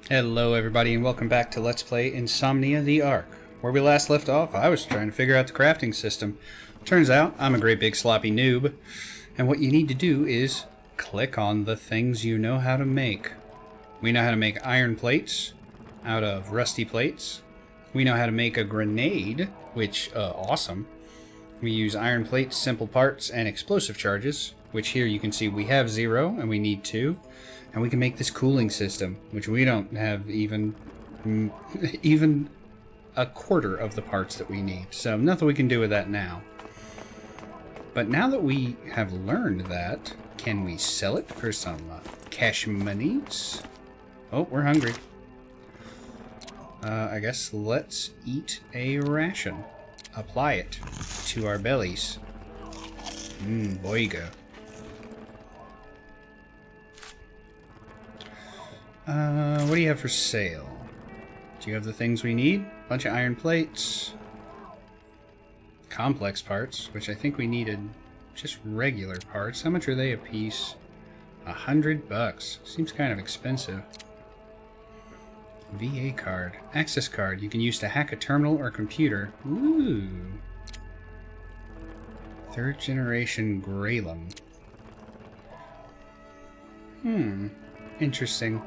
Hello everybody and welcome back to Let's Play Insomnia The Ark. Where we last left off, I was trying to figure out the crafting system. Turns out, I'm a great big sloppy noob, and what you need to do is click on the things you know how to make. We know how to make iron plates out of rusty plates. We know how to make a grenade, which, awesome. We use iron plates, simple parts, and explosive charges, which here you can see we have 0 and we need 2. And we can make this cooling system, which we don't have even a quarter of the parts that we need. So nothing we can do with that now. But now that we have learned that, can we sell it for some cash monies? Oh, we're hungry. I guess let's eat a ration. Apply it to our bellies. Boiga. What do you have for sale? Do you have the things we need? Bunch of iron plates. Complex parts, which I think we needed just regular parts. How much are they a piece? $100. Seems kind of expensive. VA card. Access card you can use to hack a terminal or computer. Ooh. 3rd generation Graylum. Interesting.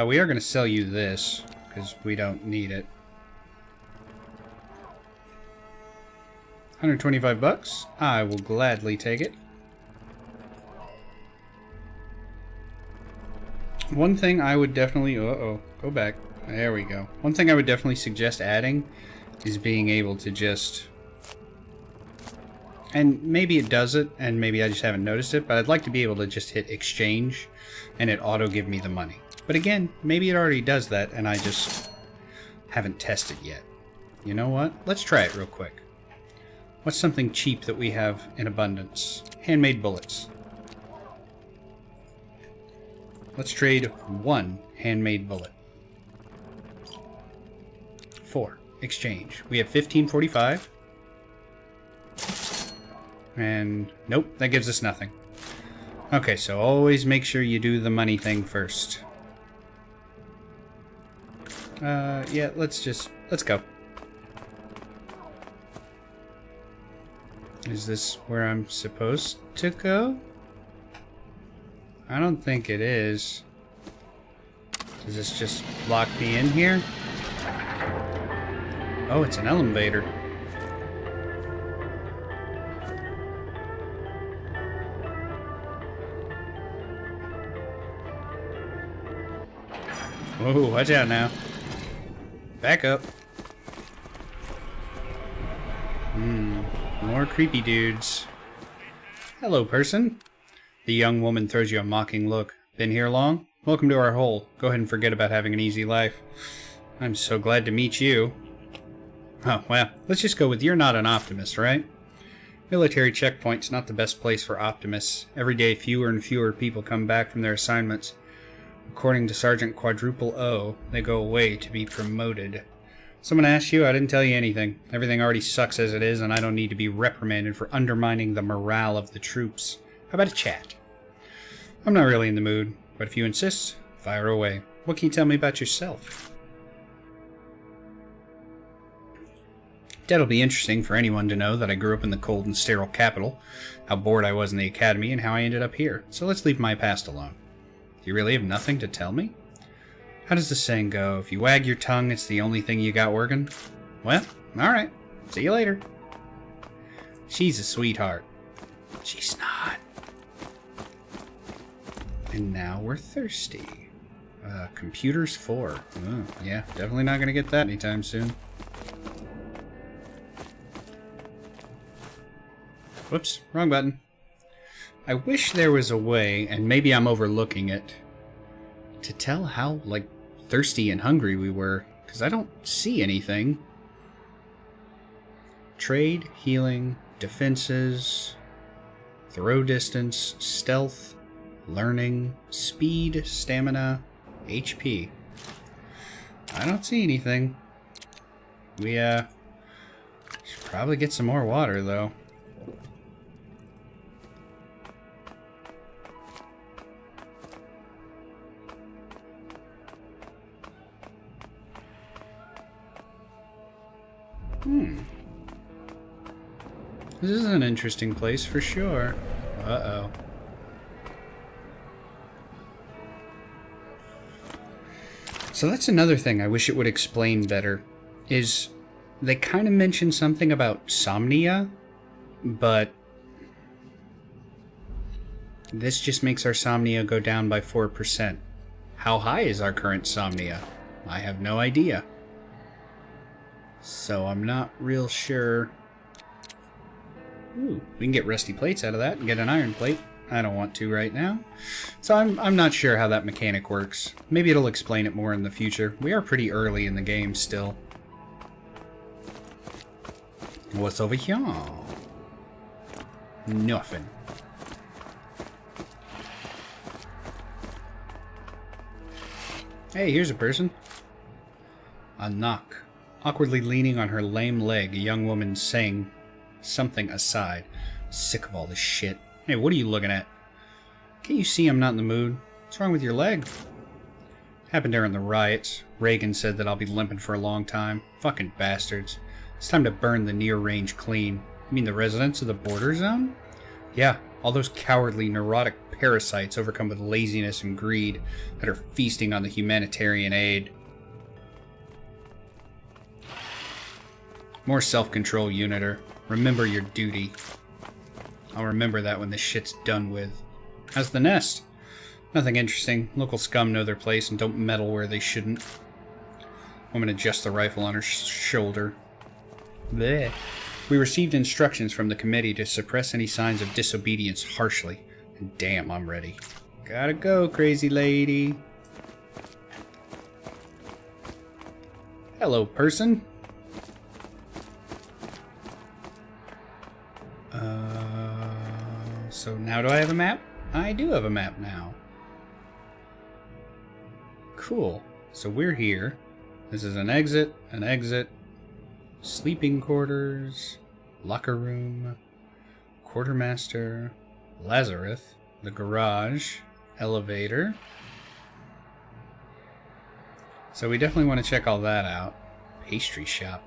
We are going to sell you this, because we don't need it. 125 bucks. I will gladly take it. One thing I would definitely... go back. There we go. One thing I would definitely suggest adding is being able to just... And maybe it does it, and maybe I just haven't noticed it, but I'd like to be able to just hit exchange, and it auto give me the money. But again, maybe it already does that, and I just haven't tested yet. You know what? Let's try it real quick. What's something cheap that we have in abundance? Handmade bullets. Let's trade 1 handmade bullet. 4. Exchange. We have 1545. And nope, that gives us nothing. Okay, so always make sure you do the money thing first. Yeah, let's go. Is this where I'm supposed to go? I don't think it is. Does this just lock me in here? Oh, it's an elevator. Whoa, watch out now. Back up. More creepy dudes. Hello, person. The young woman throws you a mocking look. Been here long? Welcome to our hole. Go ahead and forget about having an easy life. I'm so glad to meet you. Oh, well, let's just go with you're not an optimist, right? Military checkpoint's not the best place for optimists. Every day fewer and fewer people come back from their assignments. According to Sergeant Quadruple O, they go away to be promoted. Someone asked you? I didn't tell you anything. Everything already sucks as it is, and I don't need to be reprimanded for undermining the morale of the troops. How about a chat? I'm not really in the mood, but if you insist, fire away. What can you tell me about yourself? That'll be interesting for anyone to know that I grew up in the cold and sterile capital, how bored I was in the academy, and how I ended up here. So let's leave my past alone. You really have nothing to tell me? How does the saying go? If you wag your tongue, it's the only thing you got working? Well, alright. See you later. She's a sweetheart. She's not. And now we're thirsty. Computers 4. Oh, yeah, definitely not going to get that anytime soon. Whoops, wrong button. I wish there was a way, and maybe I'm overlooking it, to tell how, like, thirsty and hungry we were, because I don't see anything. Trade, healing, defenses, throw distance, stealth, learning, speed, stamina, HP. I don't see anything. We, should probably get some more water, though. This is an interesting place for sure. Uh-oh. So that's another thing I wish it would explain better, is they kind of mention something about somnia, but this just makes our somnia go down by 4%. How high is our current somnia? I have no idea. So I'm not real sure. Ooh, we can get rusty plates out of that and get an iron plate. I don't want to right now. So I'm not sure how that mechanic works. Maybe it'll explain it more in the future. We are pretty early in the game still. What's over here? Nothing. Hey, here's a person. A knock. Awkwardly leaning on her lame leg, a young woman saying something aside. Sick of all this shit. Hey, what are you looking at? Can't you see I'm not in the mood? What's wrong with your leg? Happened during the riots. Reagan said that I'll be limping for a long time. Fucking bastards. It's time to burn the near range clean. You mean the residents of the border zone? Yeah, all those cowardly, neurotic parasites overcome with laziness and greed that are feasting on the humanitarian aid. More self-control, Uniter. Remember your duty. I'll remember that when this shit's done with. How's the nest? Nothing interesting. Local scum know their place and don't meddle where they shouldn't. Woman adjusts the rifle on her shoulder. Bleh. We received instructions from the committee to suppress any signs of disobedience harshly. And damn, I'm ready. Gotta go, crazy lady. Hello, person. So now do I have a map? I do have a map now. Cool. So we're here. This is an exit, sleeping quarters, locker room, quartermaster, Lazarus, the garage, elevator. So we definitely want to check all that out. Pastry shop.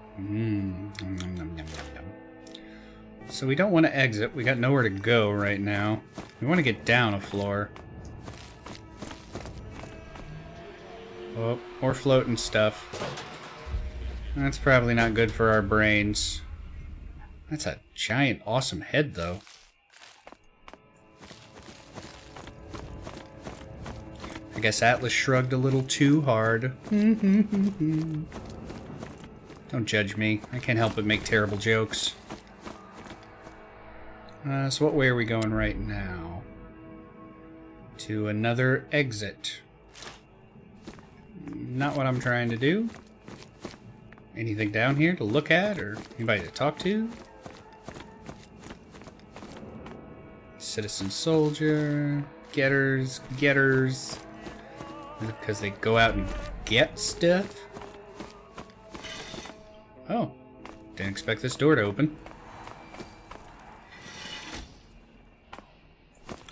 So we don't want to exit. We got nowhere to go right now. We want to get down a floor. Oh, more floating stuff. That's probably not good for our brains. That's a giant, awesome head, though. I guess Atlas shrugged a little too hard. Don't judge me. I can't help but make terrible jokes. So what way are we going right now? To another exit. Not what I'm trying to do. Anything down here to look at or anybody to talk to? Citizen soldier. Getters. Because they go out and get stuff? Oh. Didn't expect this door to open.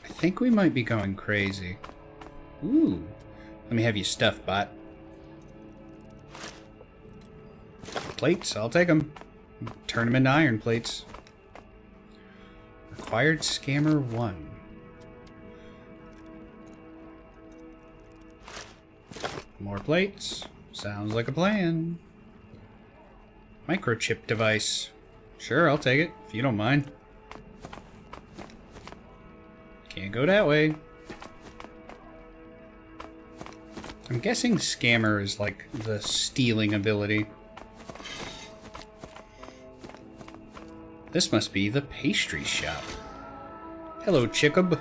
I think we might be going crazy. Ooh. Let me have your stuff, bot. Plates, I'll take them. Turn them into iron plates. Required scammer 1. More plates. Sounds like a plan. Microchip device. Sure, I'll take it, if you don't mind. Can't go that way. I'm guessing scammer is like the stealing ability. This must be the pastry shop. Hello, Chickab.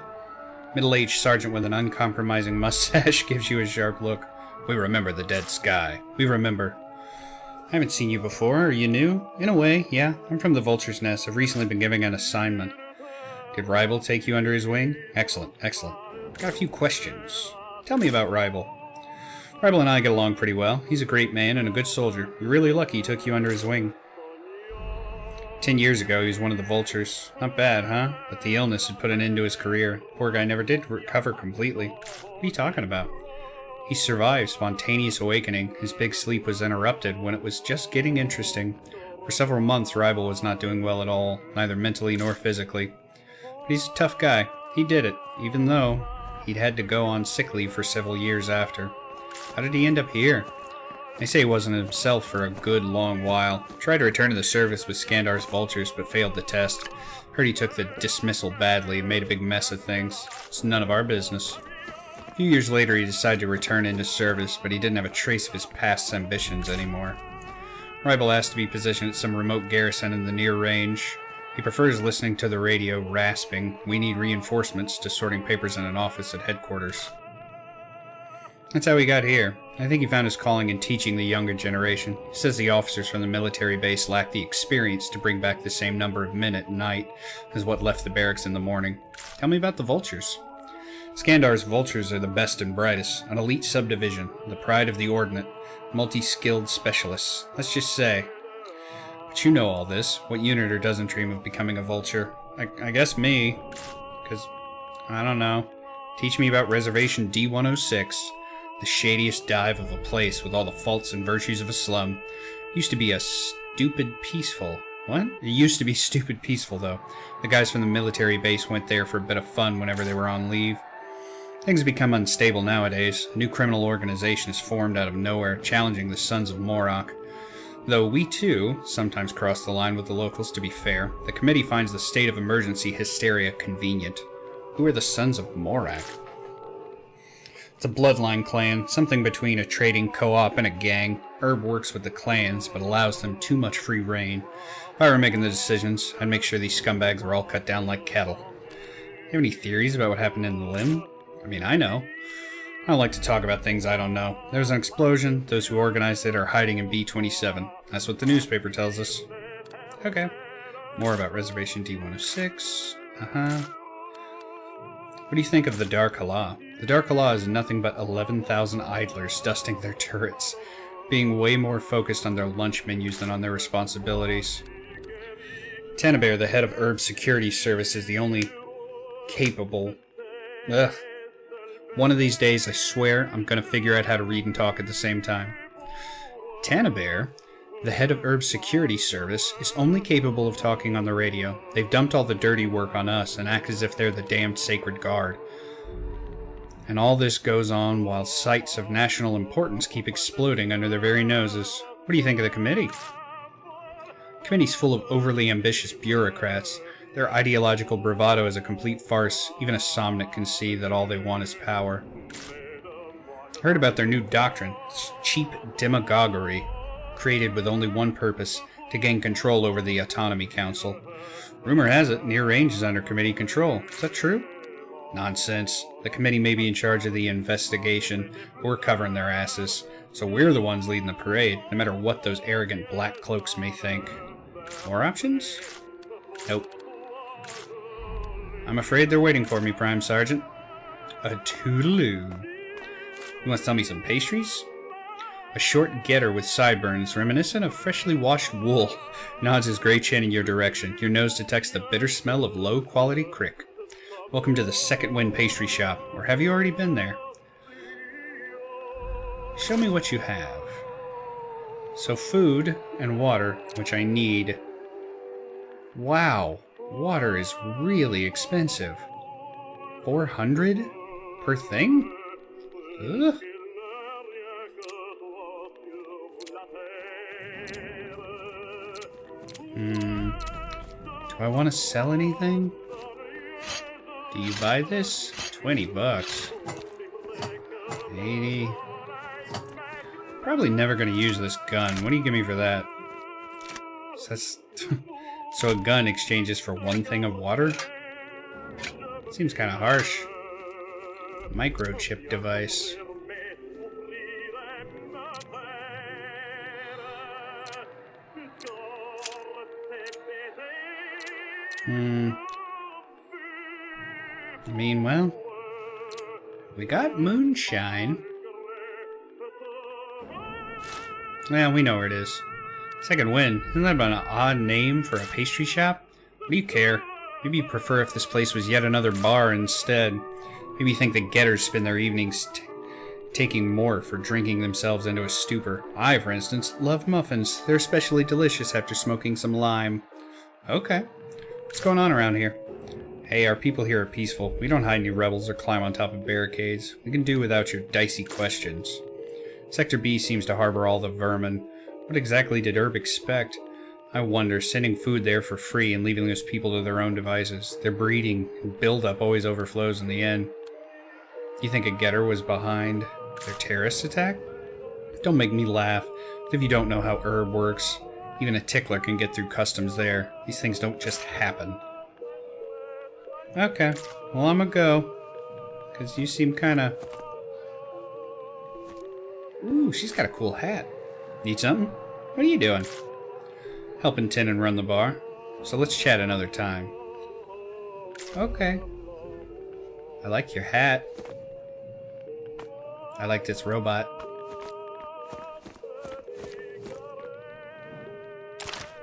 Middle-aged sergeant with an uncompromising mustache gives you a sharp look. We remember the dead sky. We remember. I haven't seen you before. Are you new? In a way, yeah. I'm from the Vultures' nest. I've recently been given an assignment. Did Ribel take you under his wing? Excellent, excellent. Got a few questions. Tell me about Ribel. Ribel and I get along pretty well. He's a great man and a good soldier. You're really lucky he took you under his wing. 10 years ago, he was one of the Vultures. Not bad, huh? But the illness had put an end to his career. Poor guy never did recover completely. What are you talking about? He survived spontaneous awakening. His big sleep was interrupted when it was just getting interesting. For several months, Rybel was not doing well at all, neither mentally nor physically. But he's a tough guy. He did it, even though he'd had to go on sick leave for several years after. How did he end up here? They say he wasn't himself for a good long while. Tried to return to the service with Skandar's Vultures, but failed the test. Heard he took the dismissal badly and made a big mess of things. It's none of our business. A few years later, he decided to return into service, but he didn't have a trace of his past ambitions anymore. Rybel asked to be positioned at some remote garrison in the near range. He prefers listening to the radio, rasping, "We need reinforcements," to sorting papers in an office at headquarters. That's how he got here. I think he found his calling in teaching the younger generation. He says the officers from the military base lack the experience to bring back the same number of men at night as what left the barracks in the morning. Tell me about the Vultures. Skandar's Vultures are the best and brightest, an elite subdivision, the pride of the Ordnance, multi-skilled specialists, let's just say. But you know all this. What uniter doesn't dream of becoming a Vulture? I guess me. Because, I don't know. Teach me about Reservation D-106, the shadiest dive of a place with all the faults and virtues of a slum. Used to be a stupid peaceful. What? It used to be stupid peaceful, though. The guys from the military base went there for a bit of fun whenever they were on leave. Things have become unstable nowadays. A new criminal organization is formed out of nowhere, challenging the Sons of Morok. Though we, too, sometimes cross the line with the locals, to be fair, the committee finds the state of emergency hysteria convenient. Who are the Sons of Morok? It's a bloodline clan, something between a trading co-op and a gang. Herb works with the clans, but allows them too much free reign. If I were making the decisions, I'd make sure these scumbags were all cut down like cattle. You have any theories about what happened in the limb? I mean, I know. I don't like to talk about things I don't know. There was an explosion. Those who organized it are hiding in B-27. That's what the newspaper tells us. Okay. More about Reservation D-106. What do you think of the Dark Allah? The Dark Allah is nothing but 11,000 idlers dusting their turrets, being way more focused on their lunch menus than on their responsibilities. Tanabear, the head of Herb Security Service, is the only capable... Ugh. One of these days, I swear, I'm going to figure out how to read and talk at the same time. Tanabear, the head of Herb Security Service, is only capable of talking on the radio. They've dumped all the dirty work on us and act as if they're the damned sacred guard. And all this goes on while sites of national importance keep exploding under their very noses. What do you think of the committee? The committee's full of overly ambitious bureaucrats. Their ideological bravado is a complete farce. Even a somnant can see that all they want is power. I heard about their new doctrine. It's cheap demagoguery, created with only one purpose, to gain control over the Autonomy Council. Rumor has it, Near Range is under committee control. Is that true? Nonsense. The committee may be in charge of the investigation. We're covering their asses. So we're the ones leading the parade, no matter what those arrogant black cloaks may think. More options? Nope. I'm afraid they're waiting for me, Prime Sergeant. A toodaloo. You want to tell me some pastries? A short getter with sideburns, reminiscent of freshly washed wool, nods his gray chin in your direction. Your nose detects the bitter smell of low-quality crick. Welcome to the Second Wind Pastry Shop, or have you already been there? Show me what you have. So food and water, which I need. Wow, water is really expensive. 400 per thing? Ugh. Do I want to sell anything? Do you buy this? 20 bucks. 80. Probably never going to use this gun. What do you give me for that? So that's... So a gun exchanges for one thing of water? Seems kind of harsh. Microchip device. I mean, well, we got moonshine. Well, we know where it is. Second Wind. Isn't that about an odd name for a pastry shop? What do you care? Maybe you prefer if this place was yet another bar instead. Maybe you think the getters spend their evenings taking more for drinking themselves into a stupor. I, for instance, love muffins. They're especially delicious after smoking some lime. Okay. What's going on around here? Hey, our people here are peaceful. We don't hide any rebels or climb on top of barricades. We can do without your dicey questions. Sector B seems to harbor all the vermin. What exactly did Herb expect? I wonder, sending food there for free and leaving those people to their own devices. Their breeding and buildup always overflows in the end. You think a getter was behind their terrorist attack? Don't make me laugh. If you don't know how Herb works, even a tickler can get through customs there. These things don't just happen. Okay, well I'm gonna go. Because you seem kinda... Ooh, she's got a cool hat. Need something? What are you doing? Helping Tenon run the bar. So let's chat another time. Okay. I like your hat. I like this robot.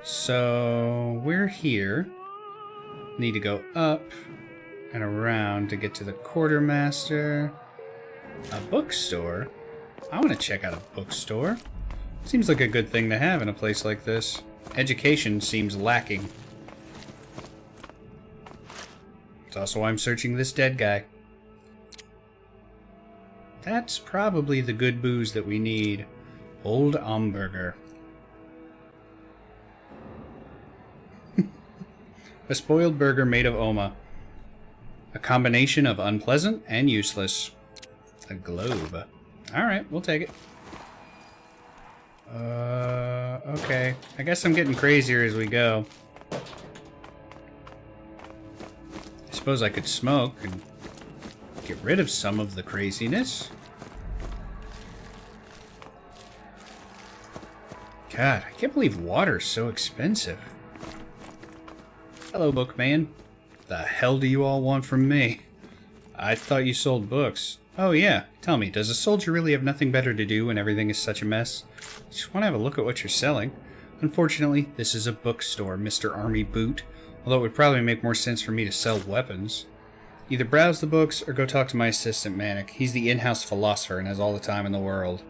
So we're here. Need to go up and around to get to the quartermaster. A bookstore? I want to check out a bookstore. Seems like a good thing to have in a place like this. Education seems lacking. It's also why I'm searching this dead guy. That's probably the good booze that we need. Old Hamburger. A spoiled burger made of Oma. A combination of unpleasant and useless. A globe. Alright, we'll take it. Okay. I guess I'm getting crazier as we go. I suppose I could smoke and get rid of some of the craziness. God, I can't believe water's so expensive. Hello, bookman. The hell do you all want from me? I thought you sold books. Oh yeah, tell me, does a soldier really have nothing better to do when everything is such a mess? Just want to have a look at what you're selling. Unfortunately, this is a bookstore, Mr. Army Boot, although it would probably make more sense for me to sell weapons. Either browse the books or go talk to my assistant, Manic. He's the in-house philosopher and has all the time in the world.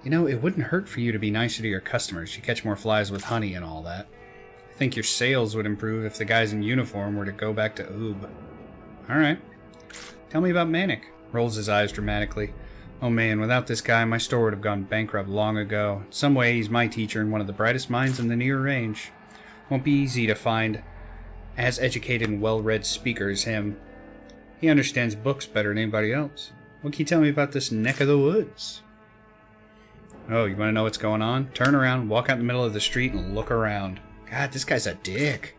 You know, it wouldn't hurt for you to be nicer to your customers. You catch more flies with honey and all that. I think your sales would improve if the guys in uniform were to go back to Oob. Alright. Tell me about Manic. Rolls his eyes dramatically. Oh man, without this guy, my store would have gone bankrupt long ago. In some way, he's my teacher and one of the brightest minds in the near range. Won't be easy to find as educated and well-read speaker as him. He understands books better than anybody else. What can you tell me about this neck of the woods? Oh, you want to know what's going on? Turn around, walk out in the middle of the street, and look around. God, this guy's a dick.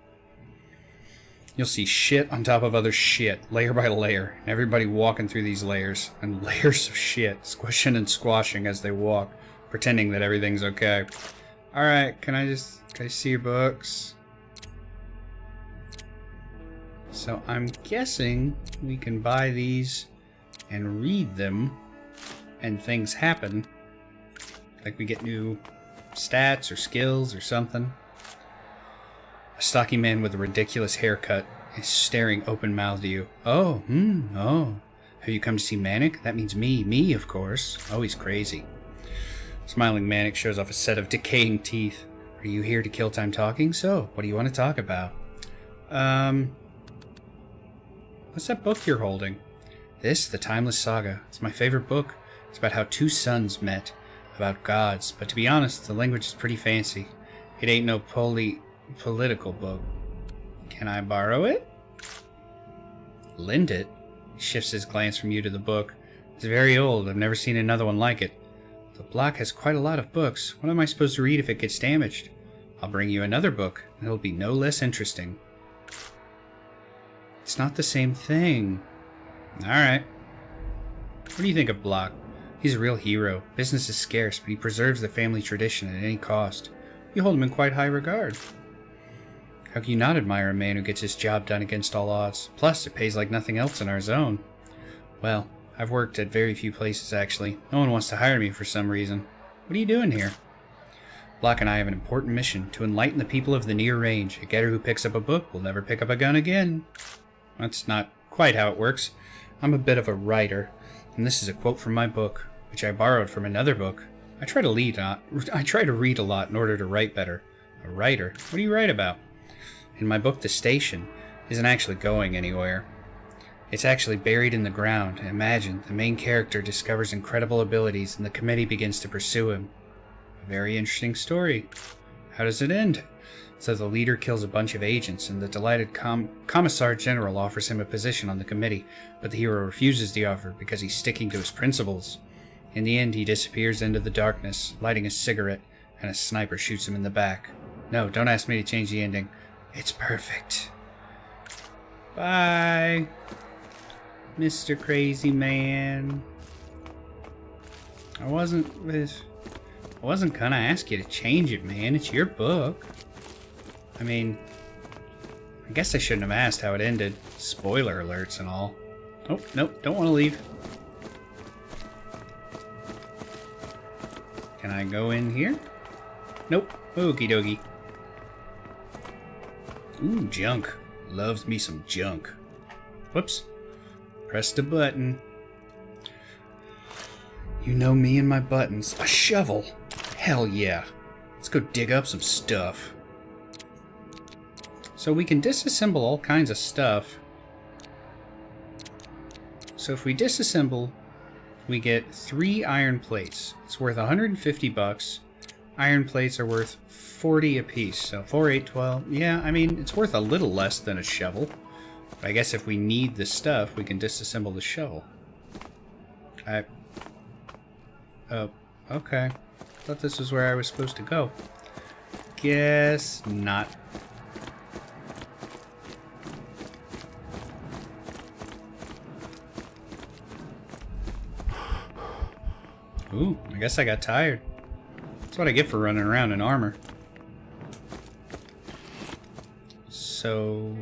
You'll see shit on top of other shit, layer by layer. Everybody walking through these layers, and layers of shit, squishing and squashing as they walk, pretending that everything's okay. Alright, can I see your books? So I'm guessing we can buy these and read them, and things happen. Like we get new stats or skills or something. A stocky man with a ridiculous haircut is staring open-mouthed at you. Oh, oh. Have you come to see Manic? That means me. Me, of course. Oh, he's crazy. Smiling Manic shows off a set of decaying teeth. Are you here to kill time talking? So, what do you want to talk about? What's that book you're holding? This, The Timeless Saga. It's my favorite book. It's about how two sons met. About gods. But to be honest, the language is pretty fancy. It ain't no political book. Can I borrow it? Lend it? He shifts his glance from you to the book. It's very old. I've never seen another one like it. The block has quite a lot of books. What am I supposed to read if it gets damaged? I'll bring you another book. It'll be no less interesting. It's not the same thing. Alright. What do you think of Block? He's a real hero. Business is scarce, but he preserves the family tradition at any cost. You hold him in quite high regard. How can you not admire a man who gets his job done against all odds? Plus, it pays like nothing else in our zone. Well, I've worked at very few places, actually. No one wants to hire me for some reason. What are you doing here? Block and I have an important mission, to enlighten the people of the near range. A getter who picks up a book will never pick up a gun again. That's not quite how it works. I'm a bit of a writer. And this is a quote from my book, which I borrowed from another book. I try to read a lot in order to write better. A writer? What do you write about? In my book, The Station isn't actually going anywhere. It's actually buried in the ground. Imagine, the main character discovers incredible abilities and the committee begins to pursue him. A very interesting story. How does it end? So the leader kills a bunch of agents, and the delighted Commissar General offers him a position on the committee, but the hero refuses the offer because he's sticking to his principles. In the end, he disappears into the darkness, lighting a cigarette, and a sniper shoots him in the back. No, don't ask me to change the ending. It's perfect. Bye, Mr. Crazy Man. I wasn't gonna ask you to change it, man. It's your book. I mean, I guess I shouldn't have asked how it ended. Spoiler alerts and all. Oh, nope, don't want to leave. Can I go in here? Nope. Okie dokie. Ooh, junk. Loves me some junk. Whoops. Pressed a button. You know me and my buttons. A shovel. Hell yeah. Let's go dig up some stuff. So we can disassemble all kinds of stuff. So if we disassemble, we get 3 iron plates. It's worth 150 bucks. Iron plates are worth 40 apiece, so 4, 8, 12. Yeah, I mean, it's worth a little less than a shovel. But I guess if we need the stuff, we can disassemble the shovel. Oh, okay. Thought this was where I was supposed to go. Guess not. Ooh, I guess I got tired. That's what I get for running around in armor. So...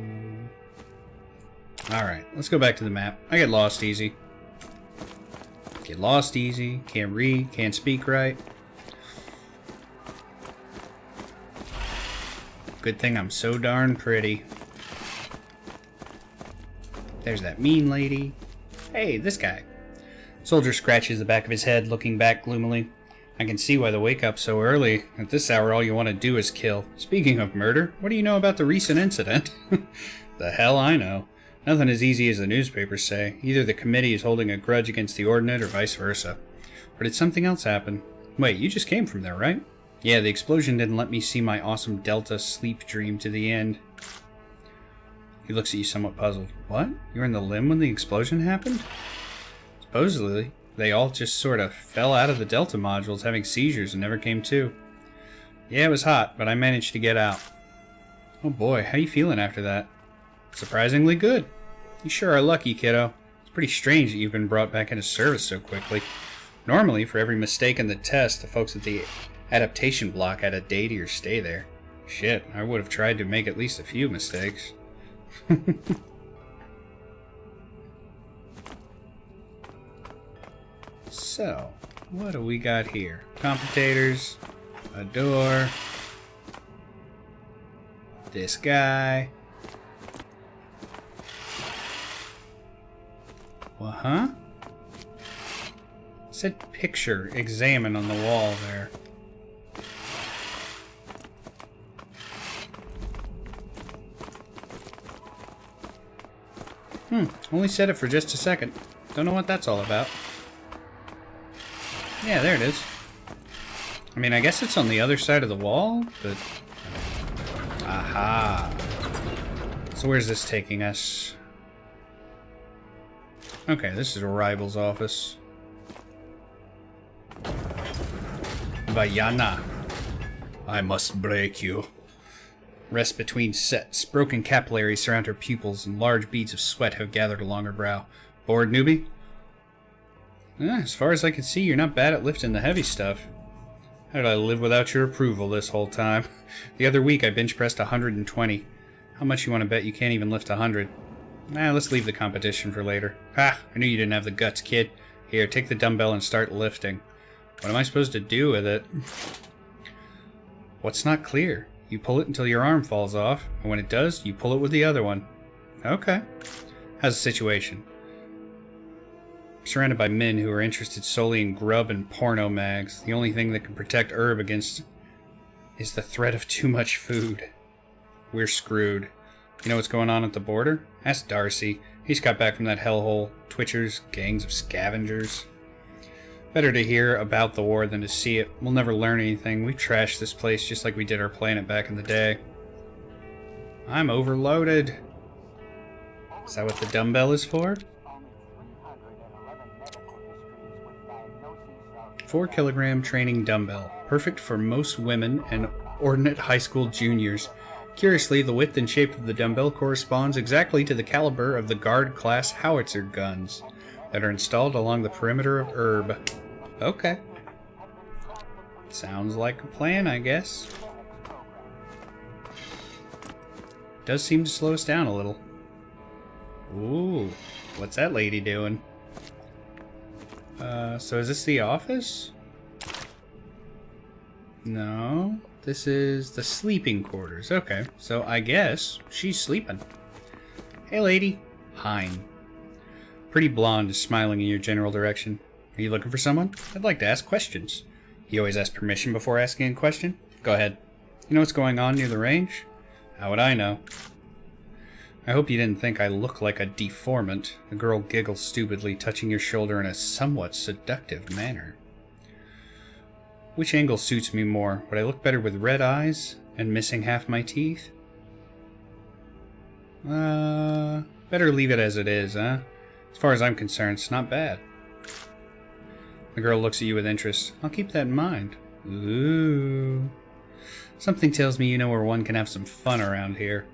Alright, let's go back to the map. I get lost easy. Get lost easy. Can't read, can't speak right. Good thing I'm so darn pretty. There's that mean lady. Hey, this guy. Soldier scratches the back of his head, looking back gloomily. I can see why the wake-up's so early. At this hour, all you want to do is kill. Speaking of murder, what do you know about the recent incident? The hell I know. Nothing as easy as the newspapers say. Either the committee is holding a grudge against the Ordinate or vice versa. Or did something else happen? Wait, you just came from there, right? Yeah, the explosion didn't let me see my awesome Delta sleep dream to the end. He looks at you somewhat puzzled. What? You were in the limb when the explosion happened? Supposedly, they all just sort of fell out of the Delta modules having seizures and never came to. Yeah, it was hot, but I managed to get out. Oh boy, how you feeling after that? Surprisingly good. You sure are lucky, kiddo. It's pretty strange that you've been brought back into service so quickly. Normally, for every mistake in the test, the folks at the adaptation block had a day to your stay there. Shit, I would have tried to make at least a few mistakes. So, what do we got here? Computators, a door, this guy. Well, huh? It said picture, examine on the wall there. Only said it for just a second. Don't know what that's all about. Yeah, there it is. I mean, I guess it's on the other side of the wall, but... Aha! So where's this taking us? Okay, this is a rival's office. Vayana. I must break you. Rest between sets. Broken capillaries surround her pupils, and large beads of sweat have gathered along her brow. Bored, newbie? As far as I can see, you're not bad at lifting the heavy stuff. How did I live without your approval this whole time? The other week I bench pressed 120. How much you want to bet you can't even lift 100? Let's leave the competition for later. Ha! I knew you didn't have the guts, kid. Here, take the dumbbell and start lifting. What am I supposed to do with it? What's not clear? You pull it until your arm falls off, and when it does, you pull it with the other one. Okay. How's the situation? surrounded by men who are interested solely in grub and porno mags. The only thing that can protect Herb against is the threat of too much food. We're screwed. You know what's going on at the border? Ask Darcy. He's got back from that hellhole. Twitchers, gangs of scavengers. Better to hear about the war than to see it. We'll never learn anything. We trashed this place just like we did our planet back in the day. I'm overloaded. Is that what the dumbbell is for? 4-kilogram training dumbbell. Perfect for most women and ordinate high school juniors. Curiously, the width and shape of the dumbbell corresponds exactly to the caliber of the guard-class howitzer guns that are installed along the perimeter of Herb. Okay. Sounds like a plan, I guess. Does seem to slow us down a little. Ooh, what's that lady doing? So is this the office? No. This is the sleeping quarters. Okay, so I guess she's sleeping. Hey, lady. Hein. Pretty blonde is smiling in your general direction. Are you looking for someone? I'd like to ask questions. You always ask permission before asking a question? Go ahead. You know what's going on near the range? How would I know? I hope you didn't think I look like a deformant. The girl giggles stupidly, touching your shoulder in a somewhat seductive manner. Which angle suits me more? Would I look better with red eyes and missing half my teeth? Better leave it as it is, huh? As far as I'm concerned, it's not bad. The girl looks at you with interest. I'll keep that in mind. Ooh. Something tells me you know where one can have some fun around here.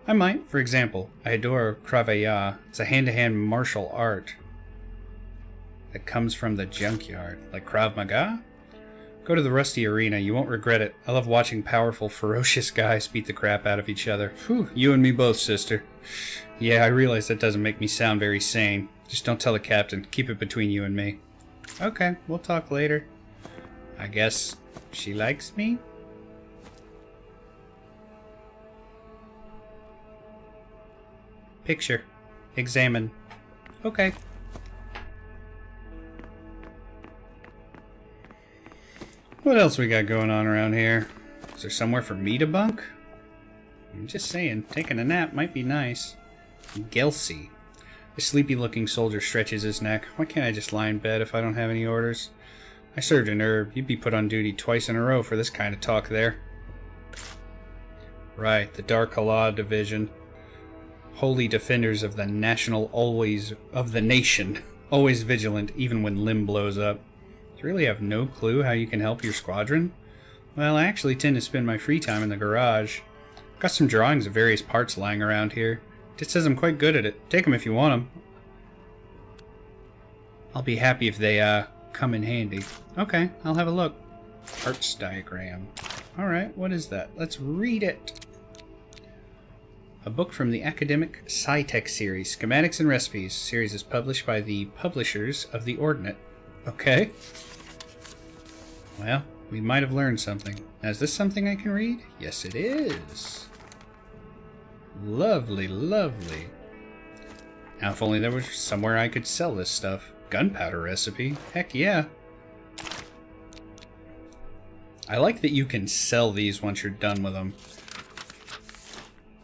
I might. For example, I adore Cravaya. It's a hand-to-hand martial art that comes from the junkyard. Like Krav Maga? Go to the Rusty Arena. You won't regret it. I love watching powerful, ferocious guys beat the crap out of each other. Whew, you and me both, sister. Yeah, I realize that doesn't make me sound very sane. Just don't tell the captain. Keep it between you and me. Okay, we'll talk later. I guess she likes me? Picture. Examine. Okay. What else we got going on around here? Is there somewhere for me to bunk? I'm just saying, taking a nap might be nice. Gelsey. The sleepy-looking soldier stretches his neck. Why can't I just lie in bed if I don't have any orders? I served in Herb. You'd be put on duty twice in a row for this kind of talk there. Right, the Dark Allah Division. Holy defenders of the nation, always vigilant, even when Limb blows up. Do you really have no clue how you can help your squadron? Well, I actually tend to spend my free time in the garage. Got some drawings of various parts lying around here. It says I'm quite good at it. Take them if you want them. I'll be happy if they, come in handy. Okay, I'll have a look. Parts diagram. Alright, what is that? Let's read it. A book from the academic SciTech series, Schematics and Recipes. Series is published by the publishers of the Ordinate. Okay. Well, we might have learned something. Now, is this something I can read? Yes, it is. Lovely, lovely. Now, if only there was somewhere I could sell this stuff. Gunpowder recipe? Heck yeah. I like that you can sell these once you're done with them.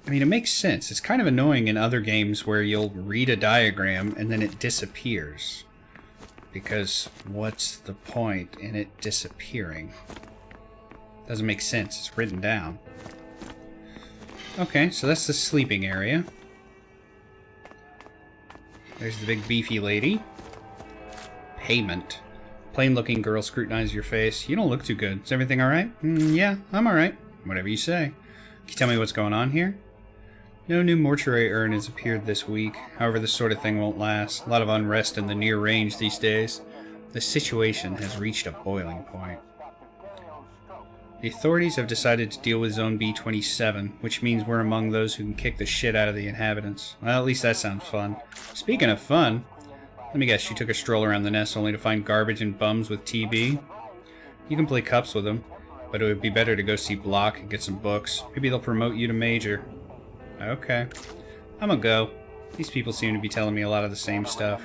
I mean, it makes sense. It's kind of annoying in other games where you'll read a diagram and then it disappears. Because what's the point in it disappearing? Doesn't make sense. It's written down. Okay, so that's the sleeping area. There's the big beefy lady. Payment. Plain-looking girl scrutinizes your face. You don't look too good. Is everything alright? Yeah, I'm alright. Whatever you say. Can you tell me what's going on here? No new mortuary urn has appeared this week. However, this sort of thing won't last. A lot of unrest in the near range these days. The situation has reached a boiling point. The authorities have decided to deal with Zone B-27, which means we're among those who can kick the shit out of the inhabitants. Well, at least that sounds fun. Speaking of fun, let me guess, you took a stroll around the nest only to find garbage and bums with TB? You can play cups with them, but it would be better to go see Block and get some books. Maybe they'll promote you to Major. Okay. I'm gonna go. These people seem to be telling me a lot of the same stuff.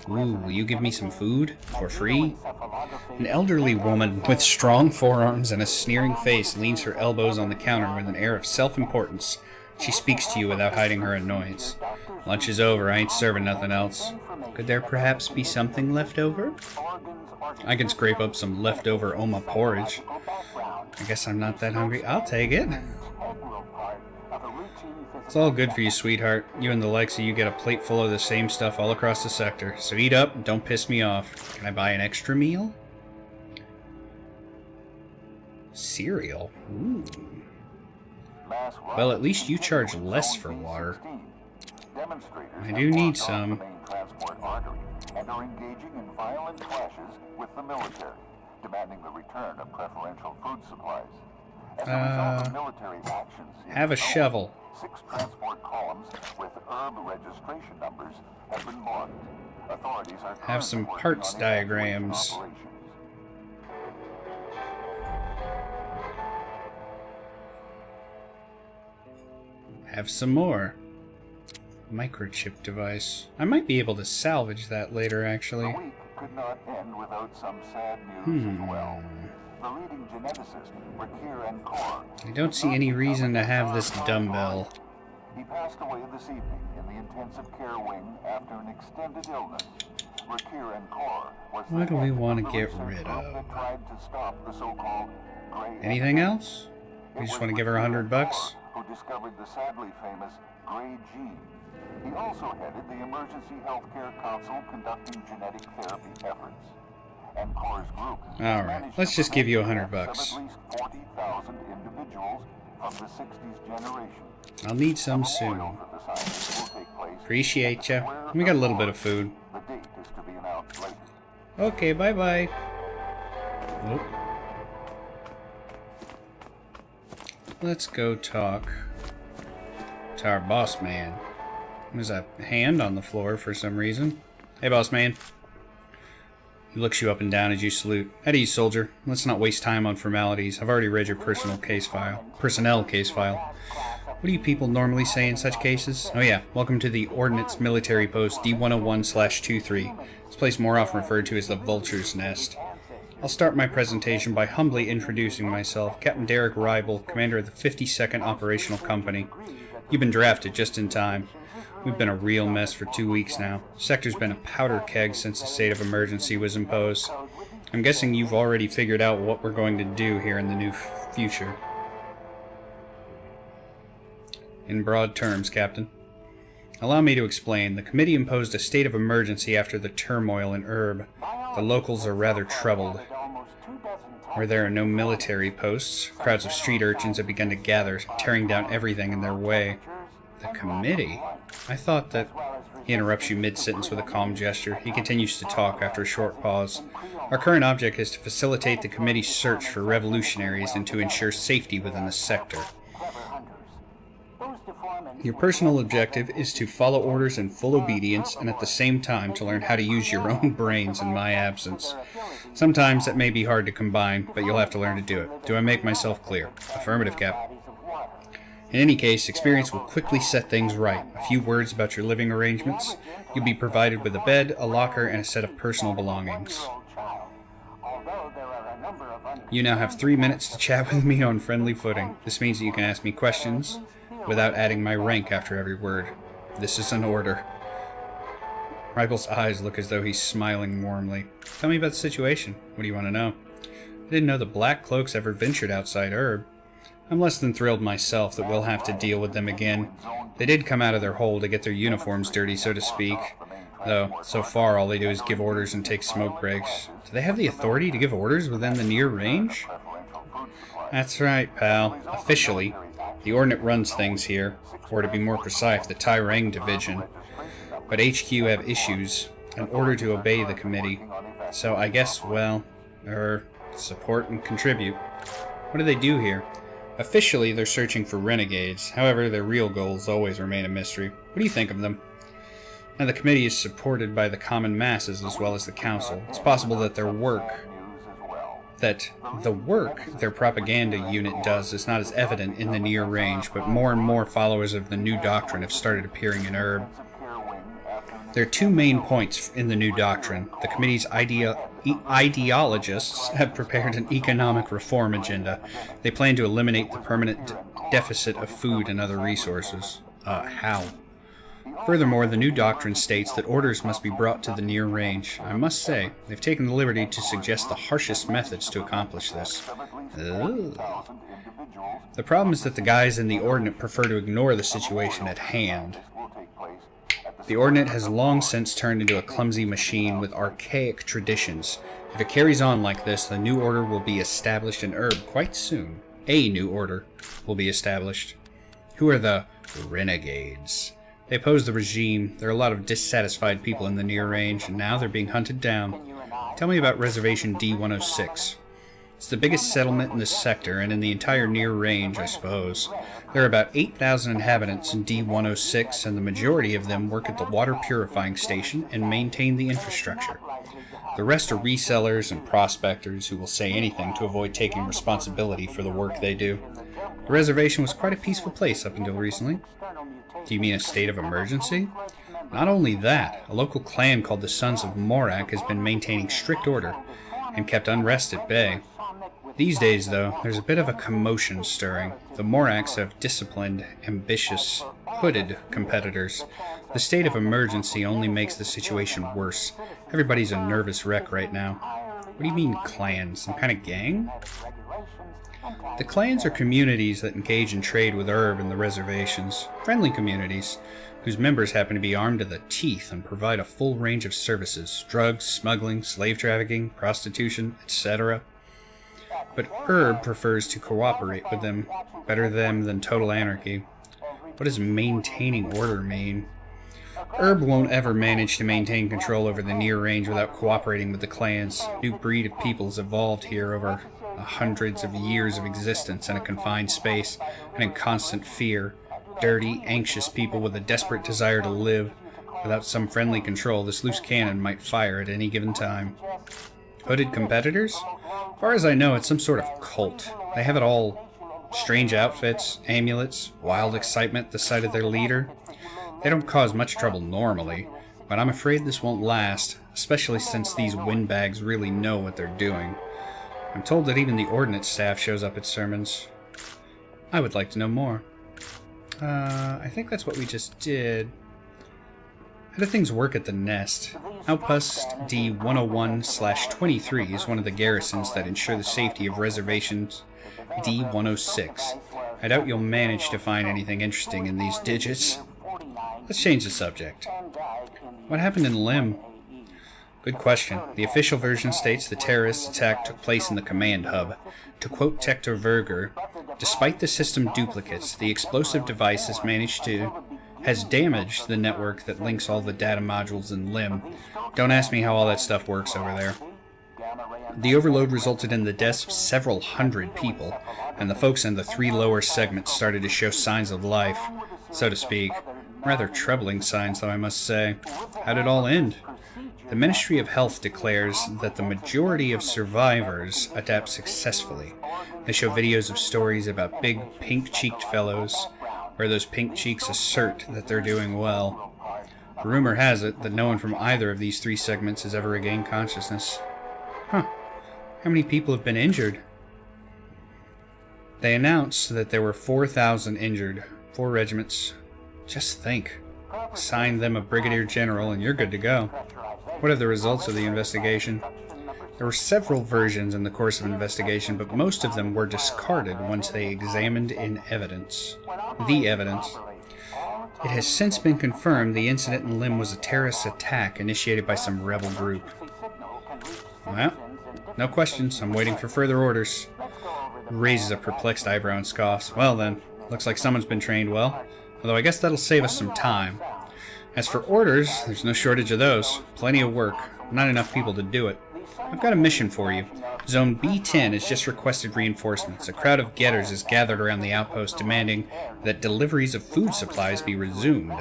Ooh, will you give me some food? For free? An elderly woman with strong forearms and a sneering face leans her elbows on the counter with an air of self-importance. She speaks to you without hiding her annoyance. Lunch is over, I ain't serving nothing else. Could there perhaps be something left over? I can scrape up some leftover Oma porridge. I guess I'm not that hungry. I'll take it. It's all good for you, sweetheart. You and the likes of you get a plate full of the same stuff all across the sector. So eat up and don't piss me off. Can I buy an extra meal? Cereal? Ooh. Well, at least you charge less for water. I do need some. And are engaging in violent clashes with the military, demanding the return of preferential food supplies. As a result of military actions, have a shovel. 6 transport columns with herb registration numbers have been blocked. Authorities are have some parts diagrams. Have some more. Microchip device. I might be able to salvage that later, actually. The week could not end without some sad news as well. The leading geneticist, Rakir and Kaur, I don't see any reason to have this dumbbell. He passed away this evening in the intensive care wing after an extended illness. Rakir and Kaur was What do we want to get research rid group of? that tried to stop the so-called gray Anything else? It We just was want to give her Rakir and $100? Kaur who discovered the sadly famous gray gene. He also headed the Emergency Healthcare Council conducting genetic therapy efforts. And Kaur's group Alright, let's just give you $100. Of at least 40,000 individuals from the 60s generation. I'll need some soon. Appreciate ya. We got a little bit of food. The date is to be announced later. Okay, bye-bye. Oh. Let's go talk to our boss man. There's a hand on the floor for some reason. Hey, boss man. He looks you up and down as you salute. At ease, soldier. Let's not waste time on formalities. I've already read your personnel case file. What do you people normally say in such cases? Oh yeah, welcome to the Ordnance Military Post D101/23. This place more often referred to as the Vultures Nest. I'll start my presentation by humbly introducing myself, Captain Derek Rybel, commander of the 52nd Operational Company. You've been drafted just in time. We've been a real mess for 2 weeks now. Sector's been a powder keg since the state of emergency was imposed. I'm guessing you've already figured out what we're going to do here in the new future. In broad terms, Captain. Allow me to explain. The committee imposed a state of emergency after the turmoil in Erb. The locals are rather troubled. Where there are no military posts, crowds of street urchins have begun to gather, tearing down everything in their way. The committee? I thought that... He interrupts you mid-sentence with a calm gesture. He continues to talk after a short pause. Our current object is to facilitate the committee's search for revolutionaries and to ensure safety within the sector. Your personal objective is to follow orders in full obedience and at the same time to learn how to use your own brains in my absence. Sometimes that may be hard to combine, but you'll have to learn to do it. Do I make myself clear? Affirmative, Cap. In any case, experience will quickly set things right. A few words about your living arrangements. You'll be provided with a bed, a locker, and a set of personal belongings. You now have 3 minutes to chat with me on friendly footing. This means that you can ask me questions without adding my rank after every word. This is an order. Rybel's eyes look as though he's smiling warmly. Tell me about the situation. What do you want to know? I didn't know the Black Cloaks ever ventured outside Erb. I'm less than thrilled myself that we'll have to deal with them again. They did come out of their hole to get their uniforms dirty, so to speak. Though, so far all they do is give orders and take smoke breaks. Do they have the authority to give orders within the near range? That's right, pal. Officially, the Ordnance runs things here, or to be more precise, the Tyrang Division. But HQ have issues, an order to obey the committee. So I guess, well, support and contribute. What do they do here? Officially, they're searching for renegades. However, their real goals always remain a mystery. What do you think of them? Now, the committee is supported by the common masses as well as the council. It's possible that the work their propaganda unit does is not as evident in the near range, but more and more followers of the new doctrine have started appearing in Erb. There are two main points in the new doctrine. The committee's ideologists have prepared an economic reform agenda. They plan to eliminate the permanent deficit of food and other resources. How? Furthermore, the new doctrine states that orders must be brought to the near range. I must say, they've taken the liberty to suggest the harshest methods to accomplish this. Ugh. The problem is that the guys in the Ordnance prefer to ignore the situation at hand. The Ordnance has long since turned into a clumsy machine with archaic traditions. If it carries on like this, the new order will be established in Herb quite soon. A new order will be established. Who are the renegades? They oppose the regime. There are a lot of dissatisfied people in the near range, and now they're being hunted down. Tell me about Reservation D-106. It's the biggest settlement in this sector, and in the entire near range, I suppose. There are about 8,000 inhabitants in D-106, and the majority of them work at the water purifying station and maintain the infrastructure. The rest are resellers and prospectors who will say anything to avoid taking responsibility for the work they do. The reservation was quite a peaceful place up until recently. Do you mean a state of emergency? Not only that, a local clan called the Sons of Morak has been maintaining strict order and kept unrest at bay. These days, though, there's a bit of a commotion stirring. The Moraks have disciplined, ambitious, hooded competitors. The state of emergency only makes the situation worse. Everybody's a nervous wreck right now. What do you mean, clans? Some kind of gang? The clans are communities that engage in trade with Herb and the reservations. Friendly communities, whose members happen to be armed to the teeth and provide a full range of services. Drugs, smuggling, slave trafficking, prostitution, etc. But Herb prefers to cooperate with them. Better them than total anarchy. What does maintaining order mean? Herb won't ever manage to maintain control over the near range without cooperating with the clans. A new breed of people has evolved here over hundreds of years of existence in a confined space and in constant fear. Dirty, anxious people with a desperate desire to live. Without some friendly control, this loose cannon might fire at any given time. Hooded competitors? As far as I know, it's some sort of cult. They have it all. Strange outfits, amulets, wild excitement at the sight of their leader. They don't cause much trouble normally, but I'm afraid this won't last, especially since these windbags really know what they're doing. I'm told that even the Ordnance staff shows up at sermons. I would like to know more. I think that's what we just did. How do things work at the Nest? Outpost D-101/23 is one of the garrisons that ensure the safety of reservations D-106. I doubt you'll manage to find anything interesting in these digits. Let's change the subject. What happened in Lim? Good question. The official version states the terrorist attack took place in the command hub. To quote Tector Verger, despite the system duplicates, the explosive device has damaged the network that links all the data modules in Lim. Don't ask me how all that stuff works over there. The overload resulted in the deaths of several hundred people, and the folks in the 3 lower segments started to show signs of life, so to speak. Rather troubling signs, though, I must say. How did it all end? The Ministry of Health declares that the majority of survivors adapt successfully. They show videos of stories about big, pink-cheeked fellows, where those pink cheeks assert that they're doing well. Rumor has it that no one from either of these 3 segments has ever regained consciousness. Huh. How many people have been injured? They announced that there were 4,000 injured, 4 regiments. Just think. Assign them a brigadier general and you're good to go. What are the results of the investigation? There were several versions in the course of investigation, but most of them were discarded once they examined the evidence. It has since been confirmed the incident in Lim was a terrorist attack initiated by some rebel group. Well, no questions. I'm waiting for further orders. Raises a perplexed eyebrow and scoffs. Well then, looks like someone's been trained well. Although I guess that'll save us some time. As for orders, there's no shortage of those. Plenty of work. Not enough people to do it. I've got a mission for you. Zone B-10 has just requested reinforcements. A crowd of getters is gathered around the outpost demanding that deliveries of food supplies be resumed.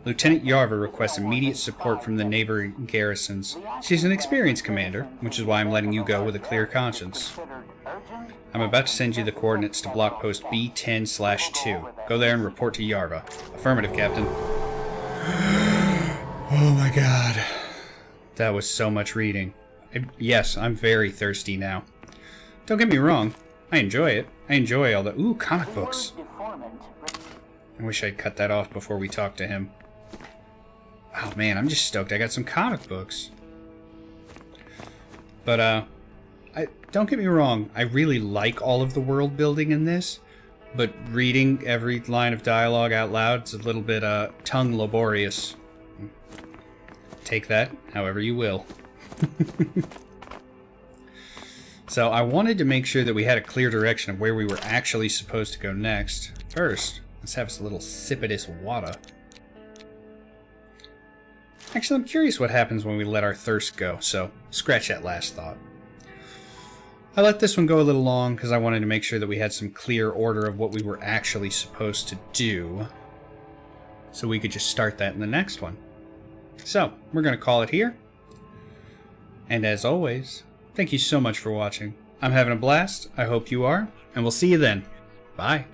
Lieutenant Yarver requests immediate support from the neighboring garrisons. She's an experienced commander, which is why I'm letting you go with a clear conscience. I'm about to send you the coordinates to block post B10/2. Go there and report to Yarva. Affirmative, Captain. Oh my god. That was so much reading. Yes, I'm very thirsty now. Don't get me wrong. I enjoy it. I enjoy all the... Ooh, comic books. I wish I'd cut that off before we talked to him. Oh man, I'm just stoked I got some comic books. But, don't get me wrong, I really like all of the world building in this, but reading every line of dialogue out loud is a little bit, tongue laborious. Take that however you will. So I wanted to make sure that we had a clear direction of where we were actually supposed to go next. First, let's have us a little sip of this water. Actually, I'm curious what happens when we let our thirst go, so scratch that last thought. I let this one go a little long because I wanted to make sure that we had some clear order of what we were actually supposed to do, so we could just start that in the next one. So, we're going to call it here. And as always, thank you so much for watching. I'm having a blast, I hope you are, and we'll see you then. Bye.